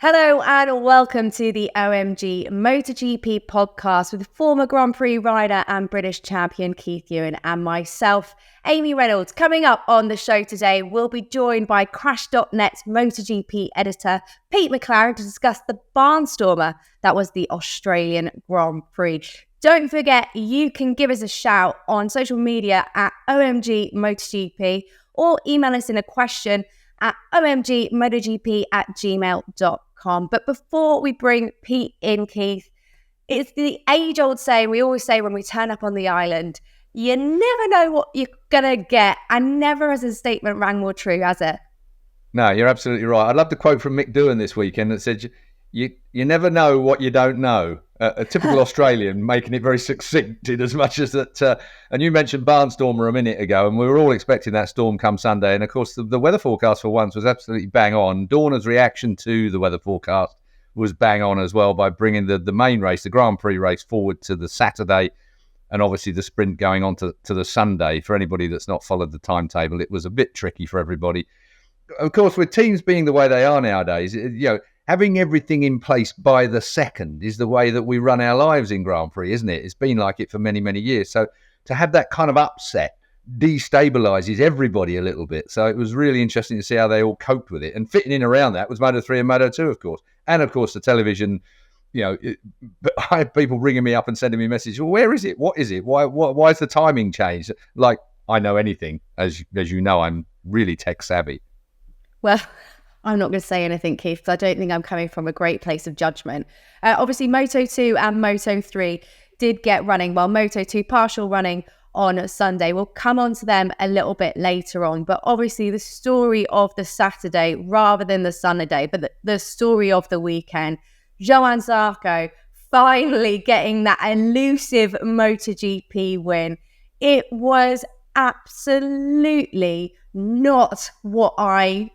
Hello and welcome to the OMG MotoGP podcast with former Grand Prix rider and British champion Keith and myself, Amy Reynolds. Coming up on the show today, we'll be joined by Crash.net's MotoGP editor Pete McLaren to discuss the barnstormer that was the Australian Grand Prix. Don't forget, you can give us a shout on social media at OMG MotoGP or email us in a question at omgmotogp@gmail.com. But before we bring Pete in, Keith, it's the age-old saying we always say when we turn up on the island, you never know what you're going to get, and never has a statement rang more true, has it? No, you're absolutely right. I love the quote from Mick Doohan this weekend that said, you never know what you don't know. A typical Australian, making it very succinct in as much as that. And you mentioned barnstormer a minute ago, and we were all expecting that storm come Sunday. And of course, the weather forecast for once was absolutely bang on. Dorna's reaction to the weather forecast was bang on as well by bringing the main race, the Grand Prix race, forward to the Saturday, and obviously the sprint going on to the Sunday. For anybody that's not followed the timetable, it was a bit tricky for everybody. Of course, with teams being the way they are nowadays, having everything in place by the second is the way that we run our lives in Grand Prix, isn't it? It's been like it for many, many years. So to have that kind of upset destabilises everybody a little bit. So it was really interesting to see how they all coped with it. And fitting in around that was Moto3 and Moto2, of course. And, of course, the television, but I had people ringing me up and sending me messages. Well, where is it? What is it? Why is the timing changed? Like, I know anything. As you know, I'm really tech savvy. Well, I'm not going to say anything, Keith, because I don't think I'm coming from a great place of judgment. Obviously, Moto2 and Moto3 did get running, while Moto2 partial running on Sunday. We'll come on to them a little bit later on. But obviously, the story of the Saturday rather than the Sunday, but the story of the weekend, JOHANN ZARCO finally getting that elusive MotoGP win. It was absolutely not what I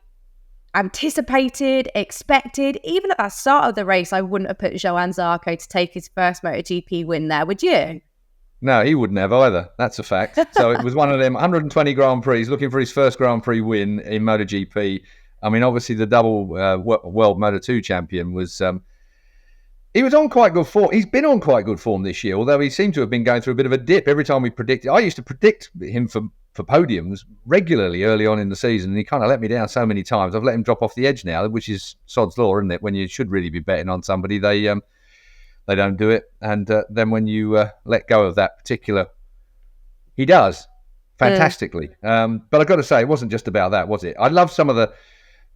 anticipated, expected. Even at the start of the race, I wouldn't have put JOHANN ZARCO to take his first MotoGP win there, would you? No, he wouldn't have either. That's a fact. So it was one of them 120 Grand Prix, looking for his first Grand Prix win in MotoGP. I mean, obviously the double world Moto2 champion was... he was on quite good form. He's been on quite good form this year, although he seemed to have been going through a bit of a dip. Every time we predicted... I used to predict him for podiums regularly early on in the season, and he kind of let me down so many times. I've let him drop off the edge now, which is sod's law, isn't it? When you should really be betting on somebody, they don't do it, and then when you let go of that particular, he does fantastically. But I've got to say, it wasn't just about that, was it? I love some of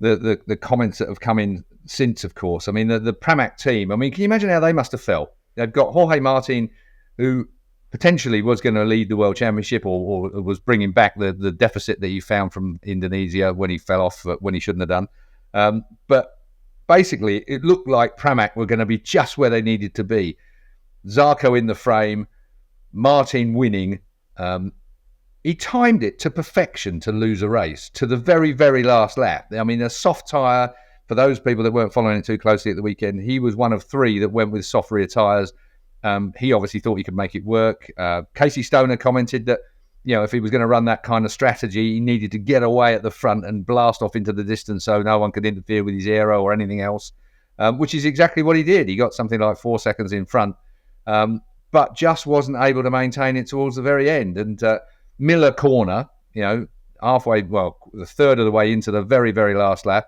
the comments that have come in since, of course. I mean, the Pramac team. I mean, can you imagine how they must have felt? They've got Jorge Martin, who potentially was going to lead the World Championship or was bringing back the deficit that he found from Indonesia when he fell off, when he shouldn't have done. But basically, it looked like Pramac were going to be just where they needed to be. Zarco in the frame, Martin winning. He timed it to perfection to lose a race, to the very, very last lap. I mean, a soft tyre, for those people that weren't following it too closely at the weekend, he was one of three that went with soft rear tyres. He obviously thought he could make it work. Casey Stoner commented that, if he was going to run that kind of strategy, he needed to get away at the front and blast off into the distance so no one could interfere with his aero or anything else, which is exactly what he did. He got something like 4 seconds in front, but just wasn't able to maintain it towards the very end. And Miller corner, halfway, the third of the way into the very, very last lap,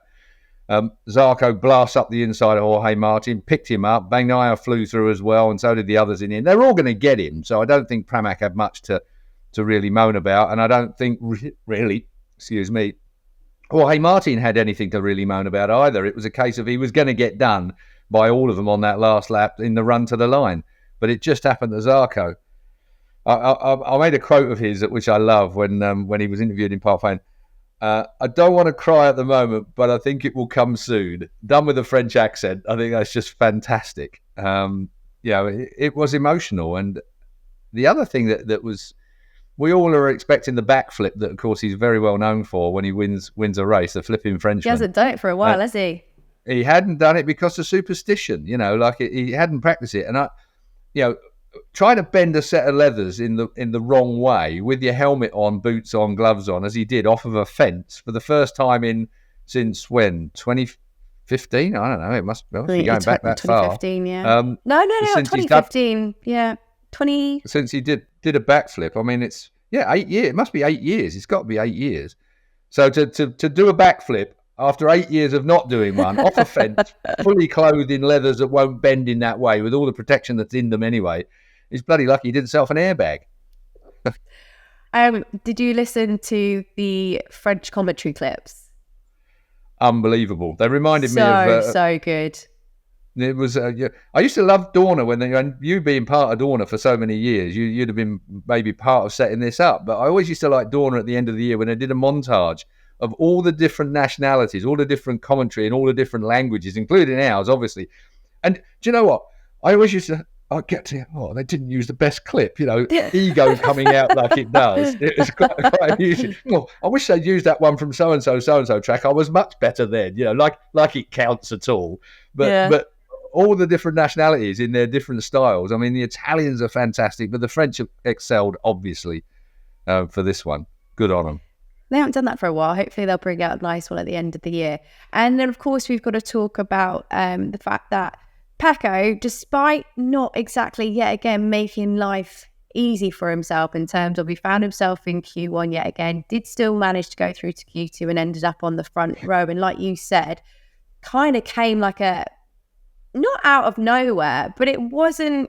Zarco blasts up the inside of Jorge Martin, picked him up. Bagnaia flew through as well, and so did the others in. They're all going to get him, so I don't think Pramac had much to really moan about, and I don't think really, Jorge Martin had anything to really moan about either. It was a case of he was going to get done by all of them on that last lap in the run to the line, but it just happened to Zarco. I made a quote of his, which I love, when he was interviewed in Parfait. I don't want to cry at the moment, but I think it will come soon. Done with a French accent. I think that's just fantastic. It was emotional. And the other thing that was, we all are expecting the backflip that, of course, he's very well known for when he wins a race, the flipping Frenchman. He hasn't done it for a while, has he? He hadn't done it because of superstition, he hadn't practiced it. And try to bend a set of leathers in the wrong way with your helmet on, boots on, gloves on, as he did off of a fence for the first time since when? 2015, 15? I don't know. It must be going back that far. 2015, yeah. No, 2015. Yeah, 20. Since he did a backflip. I mean, it's 8 years. It must be 8 years. It's got to be 8 years. So to do a backflip after 8 years of not doing one, off a fence, fully clothed in leathers that won't bend in that way, with all the protection that's in them anyway, he's bloody lucky he did himself an airbag. Did you listen to the French commentary clips? Unbelievable. They reminded me of... so good. It was. I used to love Dorna and you being part of Dorna for so many years, you'd have been maybe part of setting this up. But I always used to like Dorna at the end of the year when they did a montage of all the different nationalities, all the different commentary and all the different languages, including ours, obviously. And do you know what? I always used to... I get to, they didn't use the best clip, ego coming out like it does. It was quite amusing. I wish they'd used that one from so-and-so track. I was much better then, like it counts at all. But all the different nationalities in their different styles. I mean, the Italians are fantastic, but the French have excelled, obviously, for this one. Good on them. They haven't done that for a while. Hopefully they'll bring out a nice one at the end of the year. And then, of course, we've got to talk about the fact that Peco, despite not exactly yet again making life easy for himself in terms of he found himself in Q1 yet again, did still manage to go through to Q2 and ended up on the front row. And like you said, kind of came like not out of nowhere, but it wasn't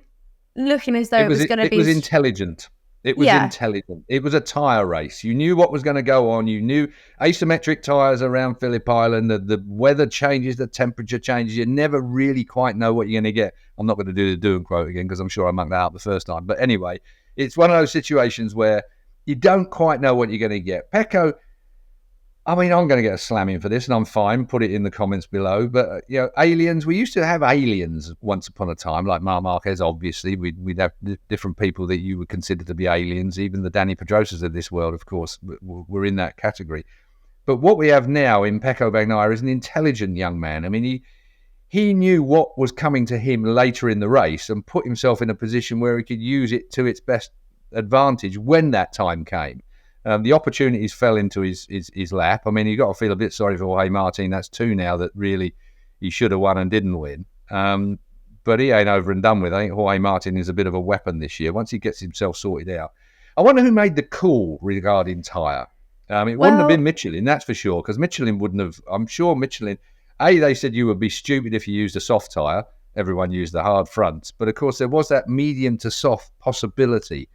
looking as though it was going to be... It was intelligent. It was intelligent. It was a tyre race. You knew what was going to go on. You knew asymmetric tyres around Phillip Island, the weather changes, the temperature changes. You never really quite know what you're going to get. I'm not going to do the do and quote again because I'm sure I mucked that up the first time. But anyway, it's one of those situations where you don't quite know what you're going to get. Peco, I mean, I'm going to get a slamming for this, and I'm fine. Put it in the comments below. But, aliens, we used to have aliens once upon a time, like Marc Marquez, obviously. We'd have different people that you would consider to be aliens. Even the Danny Pedrosas of this world, of course, were in that category. But what we have now in Peco Bagnaia is an intelligent young man. I mean, he knew what was coming to him later in the race and put himself in a position where he could use it to its best advantage when that time came. The opportunities fell into his lap. I mean, you got to feel a bit sorry for Jorge Martin. That's 2 now that really he should have won and didn't win. But he ain't over and done with. I think Jorge Martin is a bit of a weapon this year once he gets himself sorted out. I wonder who made the call regarding tyre. It wouldn't have been Michelin, that's for sure, because Michelin wouldn't have... I'm sure Michelin... they said you would be stupid if you used a soft tyre. Everyone used the hard fronts. But, of course, there was that medium to soft possibility.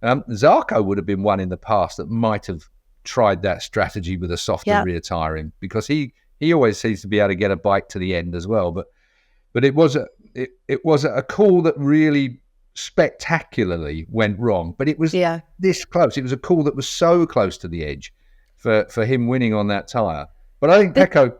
Zarco would have been one in the past that might have tried that strategy with a softer rear tyring, because he always seems to be able to get a bike to the end as well. But it was a call that really spectacularly went wrong. But it was this close. It was a call that was so close to the edge for him winning on that tyre. But I think Peco,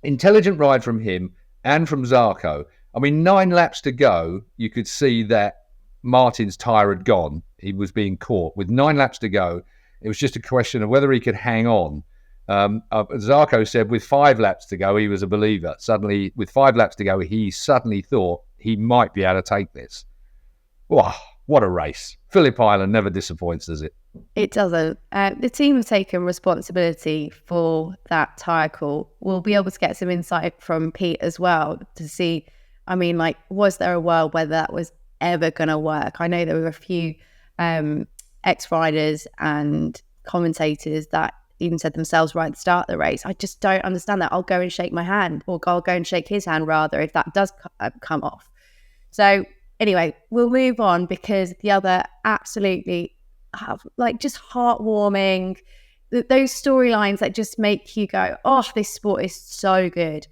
intelligent ride from him and from Zarco. I mean, 9 laps to go, you could see that Martin's tyre had gone. He was being caught. With 9 laps to go, it was just a question of whether he could hang on. Zarco said with 5 laps to go, he was a believer. Suddenly, with 5 laps to go, he suddenly thought he might be able to take this. Wow, what a race. Phillip Island never disappoints, does it? It doesn't. The team have taken responsibility for that tyre call. We'll be able to get some insight from Pete as well to see, I mean, like, was there a world where that was ever going to work? I know there were a few ex-riders and commentators that even said themselves right at the start of the race, I just don't understand that. I'll go and shake my hand, or I'll go and shake his hand rather, if that does come off. So anyway, we'll move on, because the other absolutely just heartwarming, those storylines that just make you go, oh, this sport is so good.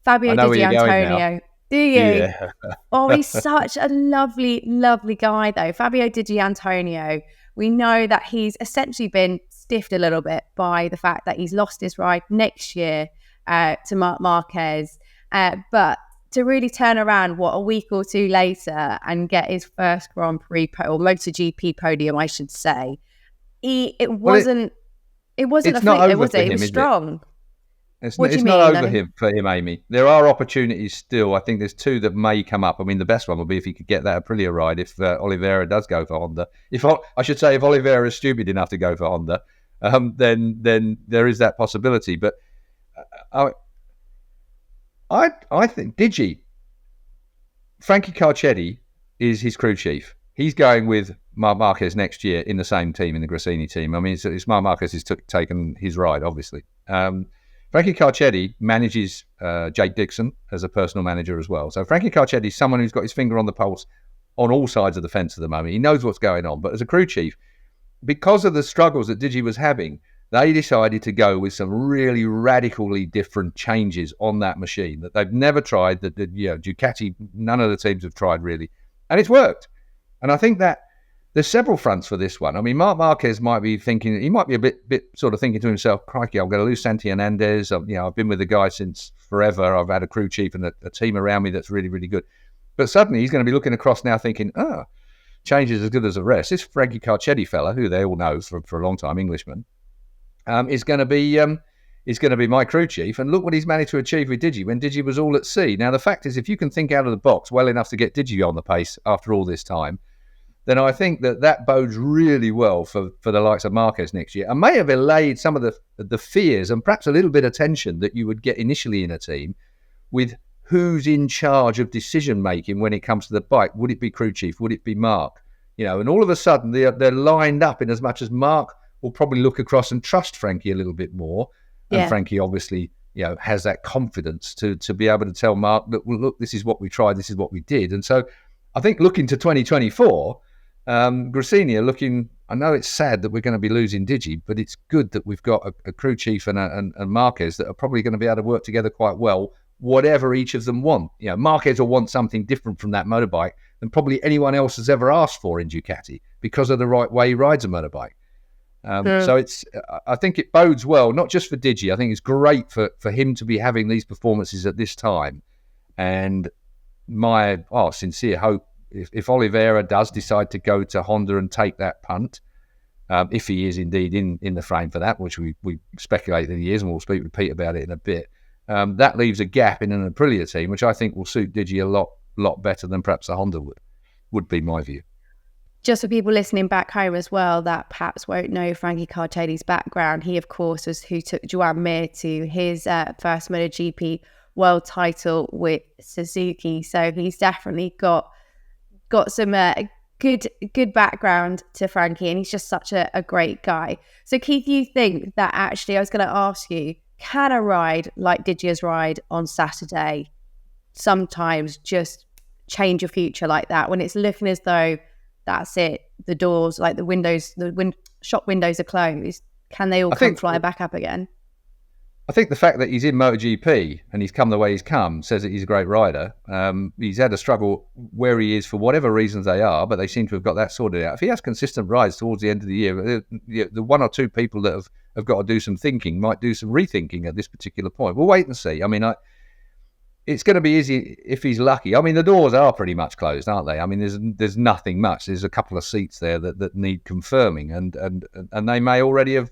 Fabio Di Giannantonio. Do you? Yeah. Oh, he's such a lovely, lovely guy, though. Fabio Di Giannantonio, we know that he's essentially been stiffed a little bit by the fact that he's lost his ride next year to Marc Marquez. But to really turn around, a week or 2 later and get his first Grand Prix or MotoGP podium, I should say, it wasn't a flick, was it? It was strong. It's not over for him, Amy. There are opportunities still. I think there's 2 that may come up. I mean, the best one would be if he could get that Aprilia ride, if Oliveira does go for Honda. If Oliveira is stupid enough to go for Honda, then there is that possibility. But I think Frankie Carcetti is his crew chief. He's going with Marc Marquez next year in the same team, in the Gresini team. I mean, it's Marc Marquez has taken his ride, obviously. Frankie Carcetti manages Jake Dixon as a personal manager as well. So Frankie Carcetti is someone who's got his finger on the pulse on all sides of the fence at the moment. He knows what's going on. But as a crew chief, because of the struggles that Diggia was having, they decided to go with some really radically different changes on that machine that they've never tried, that Ducati, none of the teams have tried really. And it's worked. And I think that there's several fronts for this one. I mean, Marc Marquez might be thinking, he might be a bit sort of thinking to himself, crikey, I'm going to lose Santi Hernandez. I've been with the guy since forever. I've had a crew chief and a team around me that's really, really good. But suddenly he's going to be looking across now thinking, change is as good as the rest. This Frankie Carcetti fella, who they all know for a long time, Englishman, is going to be my crew chief. And look what he's managed to achieve with Diggia when Diggia was all at sea. Now, the fact is, if you can think out of the box well enough to get Diggia on the pace after all this time, then I think that bodes really well for the likes of Marquez next year, and may have allayed some of the fears and perhaps a little bit of tension that you would get initially in a team with who's in charge of decision making when it comes to the bike. Would it be crew chief? Would it be Marc? And all of a sudden they're lined up in as much as Marc will probably look across and trust Frankie a little bit more. And Frankie obviously, has that confidence to be able to tell Marc that, well, look, this is what we tried, this is what we did. And so I think looking to 2024, Gresini are looking, I know it's sad that we're going to be losing Diggia, but it's good that we've got a crew chief and Marquez that are probably going to be able to work together quite well, whatever each of them want. Marquez will want something different from that motorbike than probably anyone else has ever asked for in Ducati because of the right way he rides a motorbike. So I think it bodes well, not just for Diggia. I think it's great for him to be having these performances at this time. And my sincere hope, if Oliveira does decide to go to Honda and take that punt, if he is indeed in the frame for that, which we speculate that he is, and we'll speak with Pete about it in a bit, that leaves a gap in an Aprilia team, which I think will suit Diggia a lot better than perhaps a Honda would be my view. Just for people listening back home as well that perhaps won't know Frankie Carcetti's background, he of course was who took Joan Mir to his first MotoGP world title with Suzuki. So he's definitely got some good background to Frankie, and he's just such a great guy. So Keith, you think that actually, I was going to ask you, can a ride like Diggia's ride on Saturday sometimes just change your future like that, when it's looking as though that's it, the doors, like the windows, shop windows are closed? Can they all come flying back up again? I think the fact that he's in MotoGP and he's come the way he's come says that he's a great rider. He's had a struggle where he is for whatever reasons they are, but they seem to have got that sorted out. If he has consistent rides towards the end of the year, the one or two people that have got to do some thinking might do some rethinking at this particular point. We'll wait and see. I mean, it's going to be easy if he's lucky. I mean, the doors are pretty much closed, aren't they? I mean, there's nothing much. There's a couple of seats there that need confirming, and they may already have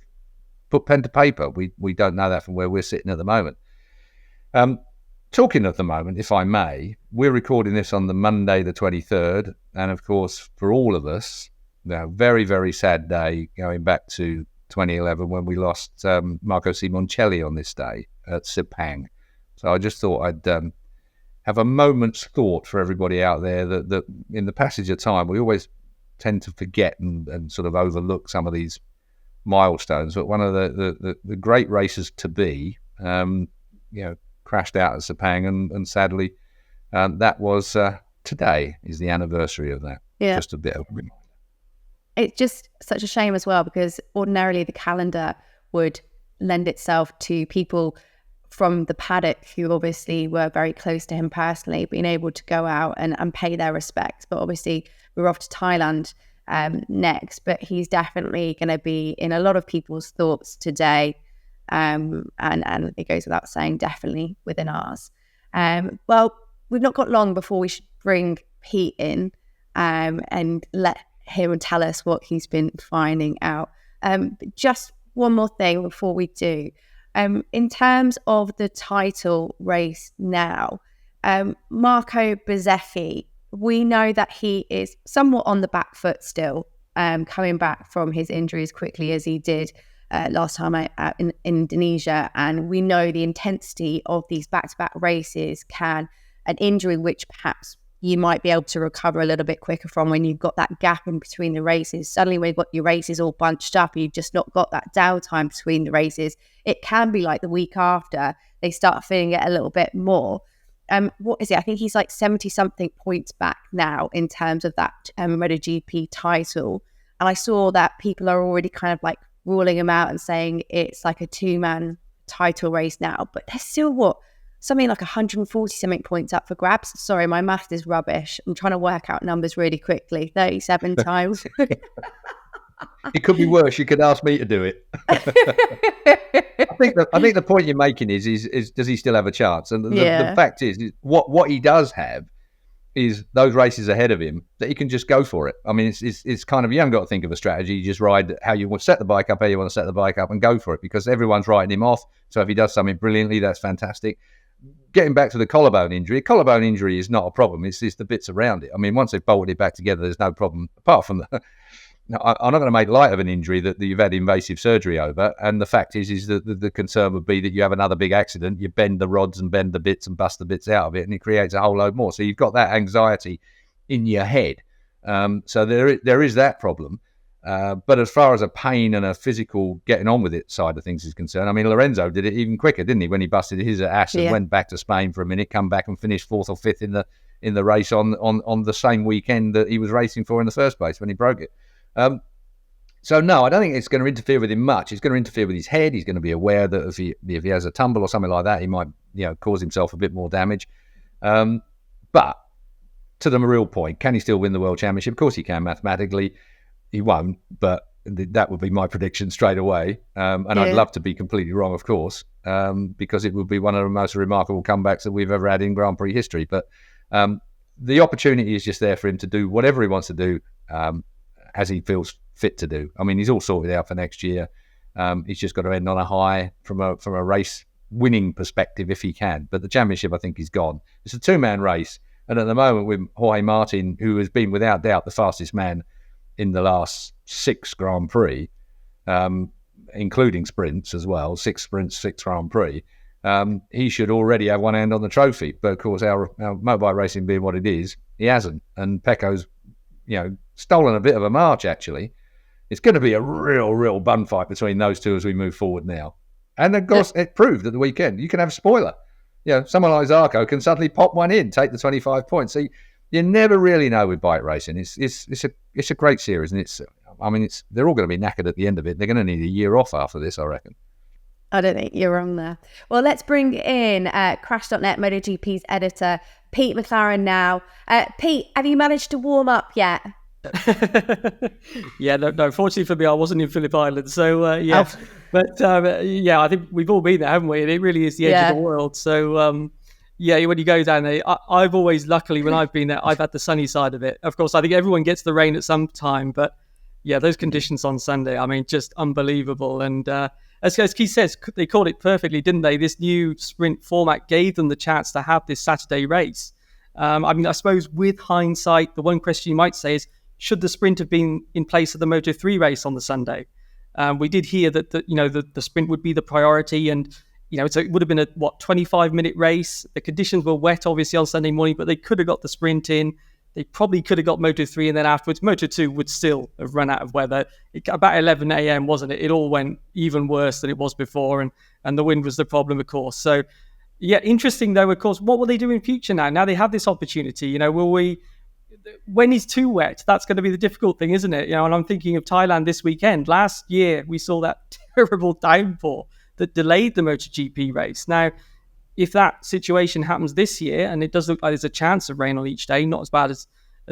put pen to paper. We don't know that from where we're sitting at the moment. Talking of the moment, if I may, we're recording this on the Monday the 23rd, and of course for all of us, very, very sad day going back to 2011 when we lost Marco Simoncelli on this day at Sepang. So I just thought I'd have a moment's thought for everybody out there that in the passage of time we always tend to forget and sort of overlook some of these milestones, but one of the great races to be, crashed out at Sepang, and sadly, that was today is the anniversary of that. Yeah, just a bit of a reminder. It's just such a shame as well, because ordinarily the calendar would lend itself to people from the paddock who obviously were very close to him personally, being able to go out and pay their respects. But obviously, we're off to Thailand next, but he's definitely going to be in a lot of people's thoughts today, and it goes without saying, definitely within ours. Well, we've not got long before we should bring Pete in and let him tell us what he's been finding out. But just one more thing before we do, in terms of the title race now, Marco Bezzecchi, we know that he is somewhat on the back foot still, coming back from his injury as quickly as he did last time out in Indonesia, and we know the intensity of these back-to-back races an injury which perhaps you might be able to recover a little bit quicker from when you've got that gap in between the races. Suddenly when you've got your races all bunched up, you've just not got that downtime between the races. It can be like the week after, they start feeling it a little bit more. What is it? I think he's like 70-something points back now in terms of that MotoGP title. And I saw that people are already kind of like ruling him out and saying it's like a two-man title race now. But there's still, something like 140-something points up for grabs. Sorry, my math is rubbish. I'm trying to work out numbers really quickly. 37 times. It could be worse. You could ask me to do it. I think the point you're making is does he still have a chance? And the fact is what he does have is those races ahead of him that he can just go for it. I mean, it's kind of, you haven't got to think of a strategy. You just ride how you want to set the bike up, how you want to set the bike up, and go for it, because everyone's writing him off. So if he does something brilliantly, that's fantastic. Getting back to the collarbone injury is not a problem. It's the bits around it. I mean, once they've bolted it back together, there's no problem apart from the. I'm not going to make light of an injury that you've had invasive surgery over, and the fact is that the concern would be that you have another big accident, you bend the rods and bend the bits and bust the bits out of it, and it creates a whole load more. So you've got that anxiety in your head. So there is that problem. But as far as a pain and a physical getting on with it side of things is concerned, I mean, Lorenzo did it even quicker, didn't he? When he busted his ass and went back to Spain for a minute, come back and finished 4th or 5th in the race on the same weekend that he was racing for in the first place when he broke it. So no, I don't think it's going to interfere with him much. It's going to interfere with his head. He's going to be aware that if he has a tumble or something like that, he might cause himself a bit more damage. But to the real point, can he still win the World Championship? Of course he can mathematically. He won't, but that would be my prediction straight away. I'd love to be completely wrong, of course, because it would be one of the most remarkable comebacks that we've ever had in Grand Prix history. But the opportunity is just there for him to do whatever he wants to do as he feels fit to do. I mean, he's all sorted out for next year. He's just got to end on a high from a race winning perspective if he can. But the championship, I think, is gone. It's a two-man race. And at the moment with Jorge Martin, who has been without doubt the fastest man in the last 6 Grand Prix, including sprints as well, 6 sprints, 6 Grand Prix, he should already have one hand on the trophy. But of course, our mobile racing being what it is, he hasn't. And Peco's, stolen a bit of a march, actually. It's going to be a real bun fight between those two as we move forward now. And of course, it proved at the weekend, you can have a spoiler. Someone like Zarco can suddenly pop one in, take the 25 points. So you never really know with bike racing. It's a great series, and they're all going to be knackered at the end of it. They're going to need a year off after this, I reckon. I don't think you're wrong there. Well, let's bring in Crash.net MotoGP's editor, Pete McLaren now. Pete, have you managed to warm up yet? No, fortunately for me, I wasn't in Phillip Island, so but I think we've all been there, haven't we? And it really is the edge of the world. So when you go down there, I've always, luckily, when I've been there, I've had the sunny side of it. Of course, I think everyone gets the rain at some time, but those conditions on Sunday, I mean, just unbelievable. And as Keith says, they called it perfectly, didn't they? This new sprint format gave them the chance to have this Saturday race. I suppose with hindsight, the one question you might say is, should the sprint have been in place of the Moto3 race on the Sunday? We did hear that the sprint would be the priority, and it would have been a 25-minute race. The conditions were wet, obviously, on Sunday morning, but they could have got the sprint in. They probably could have got Moto3, and then afterwards, Moto2 would still have run out of weather. About 11 a.m., wasn't it? It all went even worse than it was before, and the wind was the problem, of course. So, interesting though, of course, what will they do in future now? Now they have this opportunity, when it's too wet, that's going to be the difficult thing, isn't it? And I'm thinking of Thailand this weekend. Last year, we saw that terrible downpour that delayed the MotoGP race. Now, if that situation happens this year, and it does look like there's a chance of rain on each day, not as bad as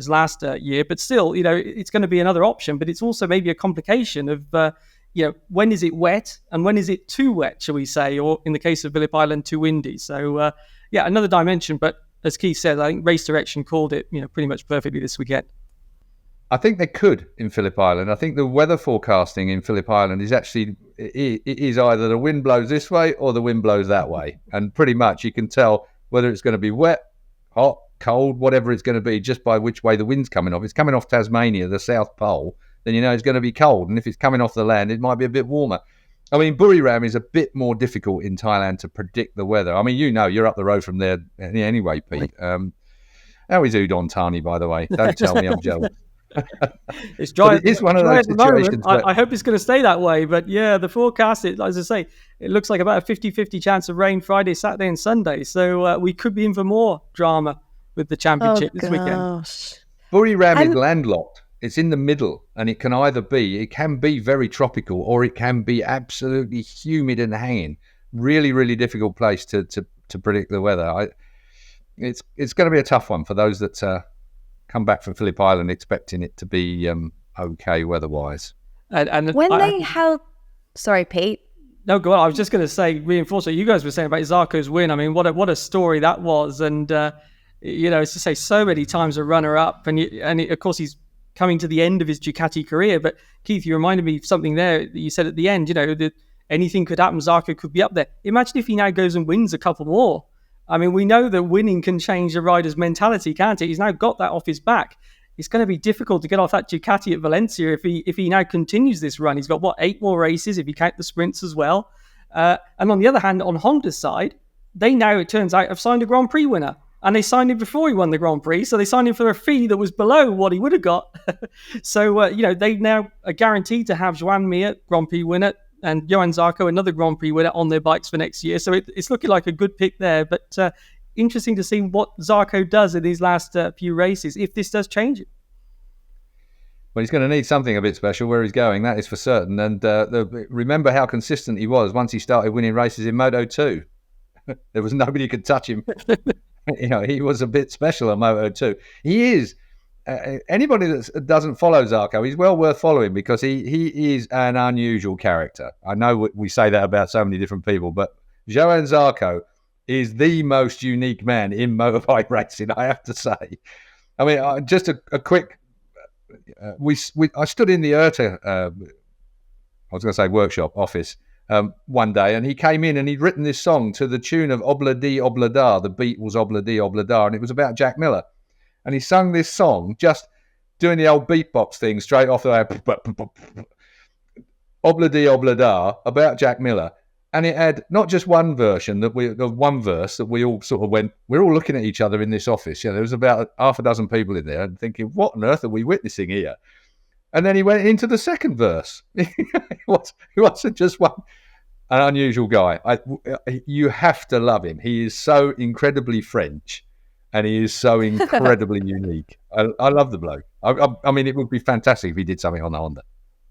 last year, but still, it's going to be another option. But it's also maybe a complication of, when is it wet and when is it too wet, shall we say, or in the case of Phillip Island, too windy. So, another dimension, but as Keith said, I think Race Direction called it, pretty much perfectly this weekend. I think they could in Phillip Island. I think the weather forecasting in Phillip Island is actually, it is either the wind blows this way or the wind blows that way. And pretty much you can tell whether it's going to be wet, hot, cold, whatever it's going to be, just by which way the wind's coming off. If it's coming off Tasmania, the South Pole, then it's going to be cold. And if it's coming off the land, it might be a bit warmer. I mean, Buriram is a bit more difficult in Thailand to predict the weather. I mean, you're up the road from there anyway, Pete. How is Udon Thani, by the way? Don't tell me I'm jealous. It's dry. It is one of those situations. I hope it's going to stay that way. But yeah, the forecast, as I say, it looks like about a 50-50 chance of rain Friday, Saturday and Sunday. So we could be in for more drama with the championship this weekend. Buriram is landlocked. It's in the middle, and it can be very tropical, or it can be absolutely humid and hanging. Really, really difficult place to predict the weather. It's going to be a tough one for those that come back from Phillip Island expecting it to be okay weather-wise. Sorry, Pete. No, go on. I was just going to say, reinforce what you guys were saying about Zarco's win. I mean, what a story that was, and it's to say so many times a runner-up, and of course he's coming to the end of his Ducati career. But Keith, you reminded me of something there that you said at the end. That anything could happen. Zarco could be up there. Imagine if he now goes and wins a couple more. I mean, we know that winning can change a rider's mentality, can't it? He's now got that off his back. It's going to be difficult to get off that Ducati at Valencia if he now continues this run. He's got 8 more races if you count the sprints as well. And on the other hand, on Honda's side, they now, it turns out, have signed a Grand Prix winner. And they signed him before he won the Grand Prix, so they signed him for a fee that was below what he would have got. So, they now are guaranteed to have Joan Mir, Grand Prix winner, and Johann Zarco, another Grand Prix winner, on their bikes for next year. So it's looking like a good pick there. But interesting to see what Zarco does in these last few races, if this does change it. Well, he's going to need something a bit special where he's going, that is for certain. And remember how consistent he was once he started winning races in Moto2. There was nobody who could touch him. He was a bit special on Moto2. He is. Anybody that doesn't follow Zarco, he's well worth following because he is an unusual character. I know we say that about so many different people, but JOHANN ZARCO is the most unique man in motorbike racing, I have to say. I mean, just a quick... I stood in the IRTA, workshop office one day, and he came in and he'd written this song to the tune of Obla Di Obla Da. The beat was Obla Di Obla Da, and it was about Jack Miller. And he sung this song just doing the old beatbox thing straight off the Obla Di Obla Da about Jack Miller. And it had not just one version one verse that we all sort of went, we're all looking at each other in this office. There was about half a dozen people in there and thinking, what on earth are we witnessing here? And then he went into the second verse. He wasn't just an unusual guy. You have to love him. He is so incredibly French and he is so incredibly unique. I love the bloke. I mean, it would be fantastic if he did something on the Honda.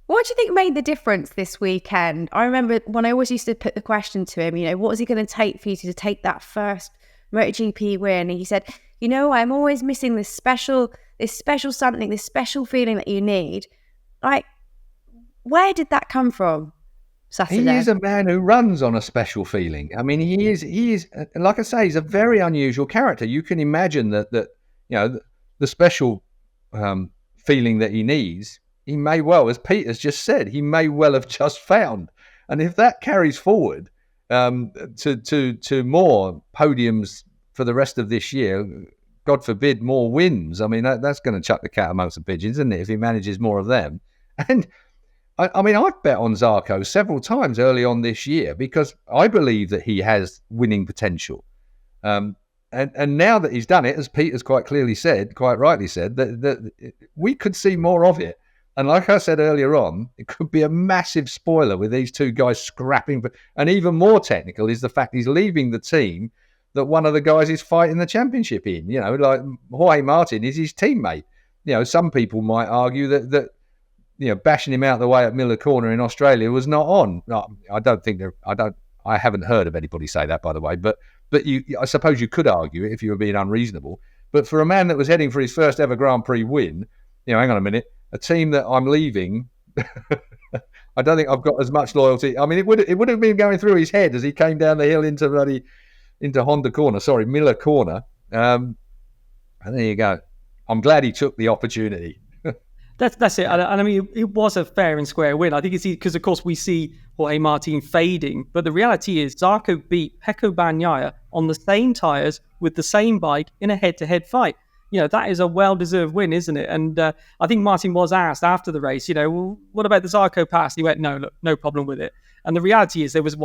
What do you think made the difference this weekend? I remember when I always used to put the question to him, what is it going to take for you to take that first MotoGP win? And he said, I'm always missing this special something, this special feeling that you need. Like, where did that come from Saturday? He is a man who runs on a special feeling. I mean, he is, like I say, he's a very unusual character. You can imagine that the special feeling that he needs, he may well, as Peter's just said, he may well have just found. And if that carries forward to more podiums for the rest of this year, God forbid, more wins. I mean, that's going to chuck the cat amongst the pigeons, isn't it, if he manages more of them? And, I mean, I've bet on Zarco several times early on this year because I believe that he has winning potential. And now that he's done it, as Peter's quite rightly said, that we could see more of it. And like I said earlier on, it could be a massive spoiler with these two guys scrapping. And even more technical is the fact he's leaving the team that one of the guys is fighting the championship in. Like Jorge Martin is his teammate. Some people might argue that bashing him out the way at Miller Corner in Australia was not on. No, I haven't heard of anybody say that, by the way. But I suppose you could argue it if you were being unreasonable. But for a man that was heading for his first ever Grand Prix win, hang on a minute. A team that I'm leaving, I don't think I've got as much loyalty. I mean, it would have been going through his head as he came down the hill into Honda Corner, Miller Corner. And there you go. I'm glad he took the opportunity. That's it. And I mean, it was a fair and square win. I think it's because, of course, we see Jorge Martin fading. But the reality is Zarco beat Peco Bagnaia on the same tyres with the same bike in a head-to-head fight. that is a well-deserved win, isn't it? And I think Martin was asked after the race, well, what about the Zarco pass? He went, no, look, no problem with it. And the reality is there was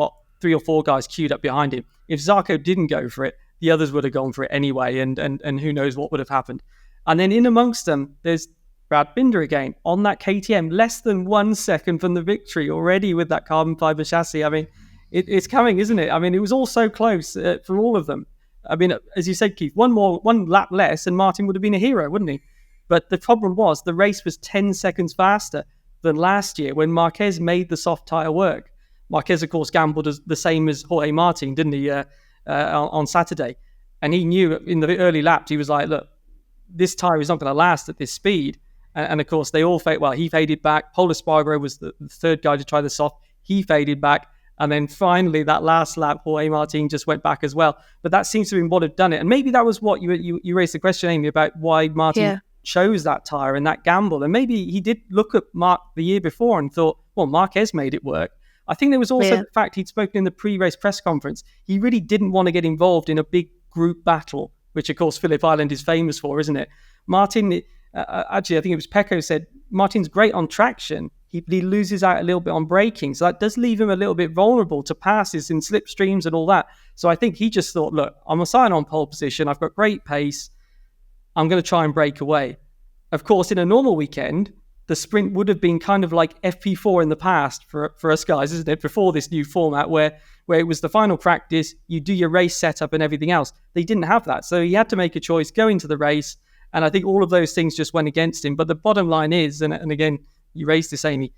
3 or 4 guys queued up behind him. If Zarco didn't go for it, the others would have gone for it anyway, and who knows what would have happened. And then in amongst them, there's Brad Binder again on that KTM, less than 1 second from the victory already with that carbon fiber chassis. I mean, it's coming, isn't it? I mean, it was all so close for all of them. I mean, as you said, Keith, one lap less and Martin would have been a hero, wouldn't he? But the problem was the race was 10 seconds faster than last year when Marquez made the soft tyre work. Marquez, of course, gambled the same as Jorge Martin, didn't he, on Saturday? And he knew in the early laps, he was like, look, this tyre is not going to last at this speed. And of course, they all faded. Well, he faded back. Pol Espargaro was the third guy to try the soft. He faded back. And then finally, that last lap, Jorge Martin just went back as well. But that seems to have been what had done it. And maybe that was what you raised the question, Amy, about why Martin chose that tyre and that gamble. And maybe he did look at Mark the year before and thought, well, Marquez made it work. I think there was also the fact he'd spoken in the pre-race press conference. He really didn't want to get involved in a big group battle, which, of course, Phillip Island is famous for, isn't it? Martin, actually, I think it was Peco said, Martin's great on traction. He loses out a little bit on braking. So that does leave him a little bit vulnerable to passes in slipstreams and all that. So I think he just thought, look, I'm a sign on pole position. I've got great pace. I'm going to try and break away. Of course, in a normal weekend, the sprint would have been kind of like FP4 in the past for us guys, isn't it? Before this new format where it was the final practice, you do your race setup and everything else. They didn't have that. So he had to make a choice, go into the race. And I think all of those things just went against him. But the bottom line is, and again, you raised this, Amy,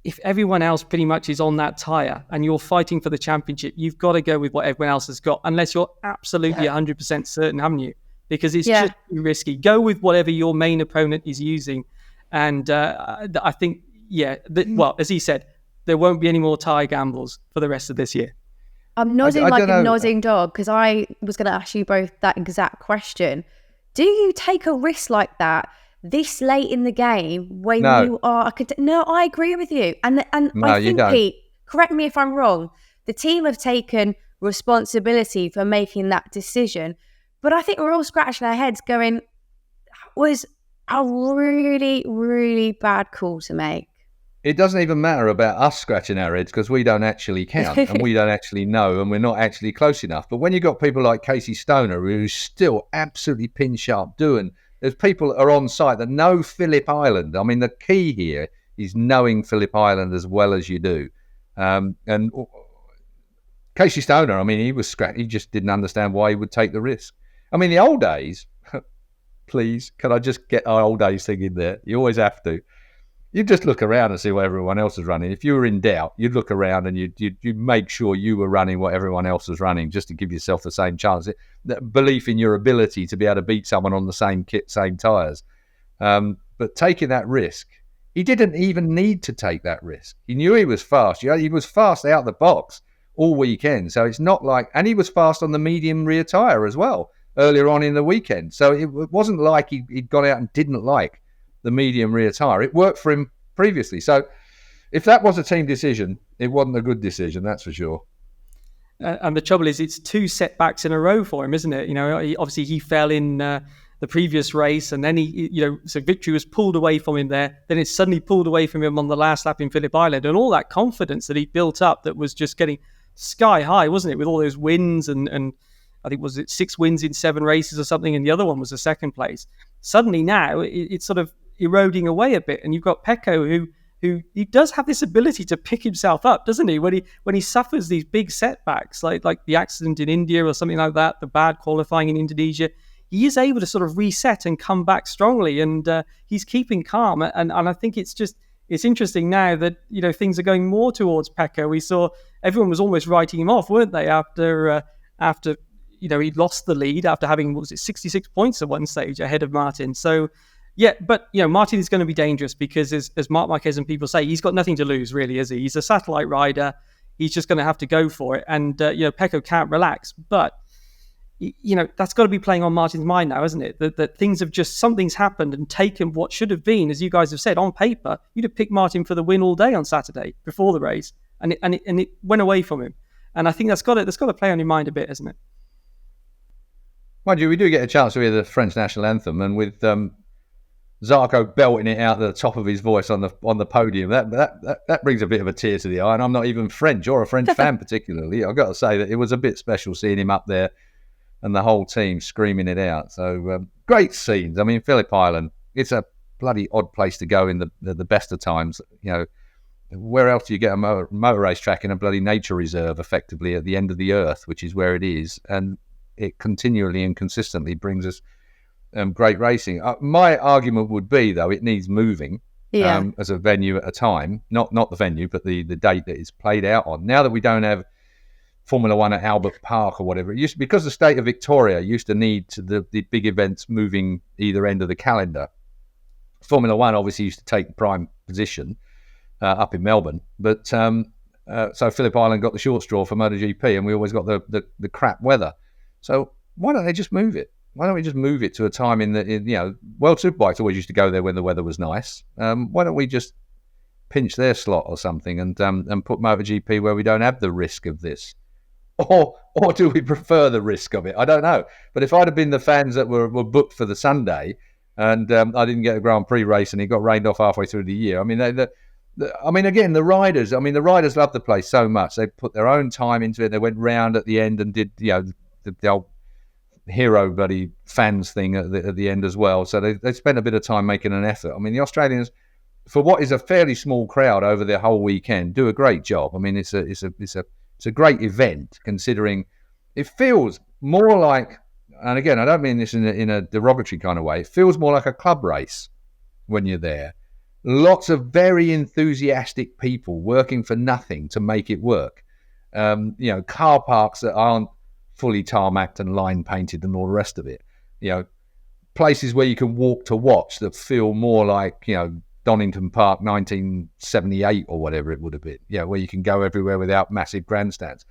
if everyone else pretty much is on that tyre and you're fighting for the championship, you've got to go with what everyone else has got, unless you're absolutely 100% certain, haven't you? Because it's just too risky. Go with whatever your main opponent is using. And I think, well, as he said, there won't be any more tyre gambles for the rest of this year. I'm nodding like a nodding dog because I was going to ask you both that exact question. Do you take a risk like that this late in the game when you are... No, I agree with you. And no, I think, Pete, correct me if I'm wrong, the team have taken responsibility for making that decision. But I think we're all scratching our heads going, was a really, really bad call to make. It doesn't even matter about us scratching our heads because we don't actually count and we don't actually know and we're not actually close enough. But when you've got people like Casey Stoner, who's still absolutely pin sharp doing, there's people that are on site that know Phillip Island. I mean, the key here is knowing Phillip Island as well as you do. And Casey Stoner, I mean, he was scratched. He just didn't understand why he would take the risk. I mean, the old days, please, can I just get our old days thing in there? You always have to. You just look around and see what everyone else is running. If you were in doubt, you'd look around and you'd make sure you were running what everyone else was running just to give yourself the same chance. That belief in your ability to be able to beat someone on the same kit, same tyres. But taking that risk, he didn't even need to take that risk. He knew he was fast. He was fast out the box all weekend. So it's not like... And he was fast on the medium rear tyre as well earlier on in the weekend. So it wasn't like he'd gone out and didn't like the medium rear tyre. It worked for him previously. So if that was a team decision, it wasn't a good decision, that's for sure. And the trouble is, it's 2 setbacks in a row for him, isn't it? Obviously he fell in the previous race, and then so victory was pulled away from him there. Then it's suddenly pulled away from him on the last lap in Phillip Island, and all that confidence that he built up that was just getting sky high, wasn't it? With all those wins and I think, was it 6 wins in 7 races or something, and the other one was a second place. Suddenly now it's sort of eroding away a bit, and you've got Peco who he does have this ability to pick himself up, doesn't he? When he suffers these big setbacks, like the accident in India or something like that, the bad qualifying in Indonesia, he is able to sort of reset and come back strongly, and he's keeping calm. And I think it's interesting now that things are going more towards Peco. We saw everyone was almost writing him off, weren't they? After he'd lost the lead after having 66 points at one stage ahead of Martin. So. Yeah, but Martin is going to be dangerous because, as Marc Marquez and people say, he's got nothing to lose, really, is he? He's a satellite rider. He's just going to have to go for it, and Peco can't relax. But that's got to be playing on Martin's mind now, isn't it? That things have something's happened and taken what should have been, as you guys have said, on paper, you'd have picked Martin for the win all day on Saturday before the race, and it went away from him. And I think that's got to play on your mind a bit, isn't it? Mind you, we do get a chance to hear the French national anthem, and with Zarco belting it out at the top of his voice on the podium, that brings a bit of a tear to the eye. And I'm not even French or a French fan particularly. I've got to say that it was a bit special seeing him up there and the whole team screaming it out. So great scenes. I mean, Phillip Island, it's a bloody odd place to go in the best of times. You know, where else do you get a motor racetrack in a bloody nature reserve, effectively at the end of the earth, which is where it is, and it continually and consistently brings us great racing. My argument would be, though, it needs moving as a venue at a time. Not the venue, but the date that it's played out on. Now that we don't have Formula One at Albert Park or whatever, it used to, because the state of Victoria used to need the big events moving either end of the calendar. Formula One obviously used to take prime position up in Melbourne, but so Phillip Island got the short straw for MotoGP, and we always got the crap weather. So why don't they just move it? Why don't we just move it to a time World Superbikes always used to go there when the weather was nice. Why don't we just pinch their slot or something and put MotoGP where we don't have the risk of this? Or do we prefer the risk of it? I don't know. But if I'd have been the fans that were booked for the Sunday and I didn't get a Grand Prix race and it got rained off halfway through the year, I mean, the riders love the place so much. They put their own time into it. They went round at the end and did, the old hero buddy fans thing at the end as well. So they spent a bit of time making an effort. I mean, the Australians, for what is a fairly small crowd over the whole weekend, do a great job. I mean, it's a great event, considering it feels more like, and again, I don't mean this in a derogatory kind of way, it feels more like a club race when you're there. Lots of very enthusiastic people working for nothing to make it work. Car parks that aren't fully tarmacked and line painted and all the rest of it. Places where you can walk to watch that feel more like, Donington Park 1978 or whatever it would have been. Where you can go everywhere without massive grandstands.